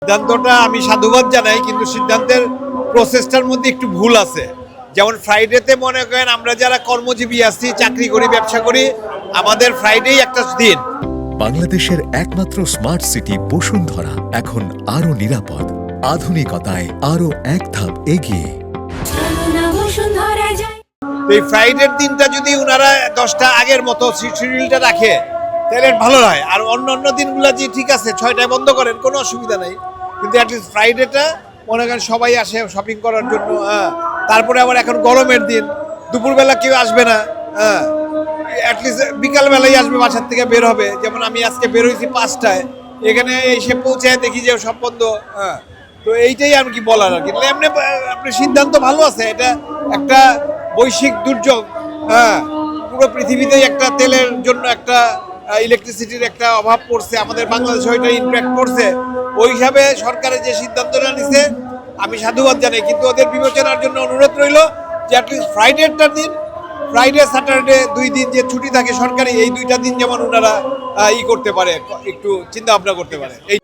সিদ্ধান্তটা আমি সাধুবাদ জানাই, কিন্তু সিদ্ধান্তের প্রসেসটার মধ্যে একটু ভুল আছে। যেমন ফ্রাইডেতে মনে করেন আমরা যারা কর্মজীবী আছি, চাকরি করি, ব্যবসা করি, আমাদের ফ্রাইডেই একটা দিন। বাংলাদেশের একমাত্র স্মার্ট সিটি বসুন্ধরা এখন আরো নিরাপদ, আধুনিকতায় আরো এক ধাপ এগিয়ে। তো এই ফ্রাইডের দিনটা যদি ওনারা 10টা আগের মতো শিডিউলটা রাখে তাহলে ভালো হয়। আর অন্য অন্য দিনগুলো যে ঠিক আছে 6টায় বন্ধ করেন, কোনো অসুবিধা নেই, কিন্তু অ্যাটলিস্ট ফ্রাইডেটা মনে করেন সবাই আসে শপিং করার জন্য। তারপরে আবার এখন গরমের দিন, দুপুরবেলা কেউ আসবে না, অ্যাটলিস্ট বিকালবেলাই আসবে, বাসার থেকে বের হবে। যেমন আমি আজকে বের হয়েছি 5টায়, এখানে এসে পৌঁছায় দেখি যে সব বন্ধ। তো এইটাই আর কি বলার আর কি। এমনি আপনার সিদ্ধান্ত ভালো আছে, এটা একটা বৈশ্বিক দুর্যোগ। পুরো পৃথিবীতেই একটা তেলের জন্য একটা ইলেকট্রিসিটির একটা অভাব পড়ছে, আমাদের বাংলাদেশে ওইটা ইম্প্যাক্ট পড়ছে। ওই হিসাবে সরকারের যে সিদ্ধান্তটা নিছে আমি সাধুবাদ জানাই, কিন্তু ওদের বিবেচনার জন্য অনুরোধ রইল যে অ্যাটলিস্ট ফ্রাইডেটার দিন, ফ্রাইডে স্যাটারডে 2 দিন যে ছুটি থাকে সরকারি, এই 2টা দিন যেমন ওনারা করতে পারে, একটু চিন্তা ভাবনা করতে পারে। এই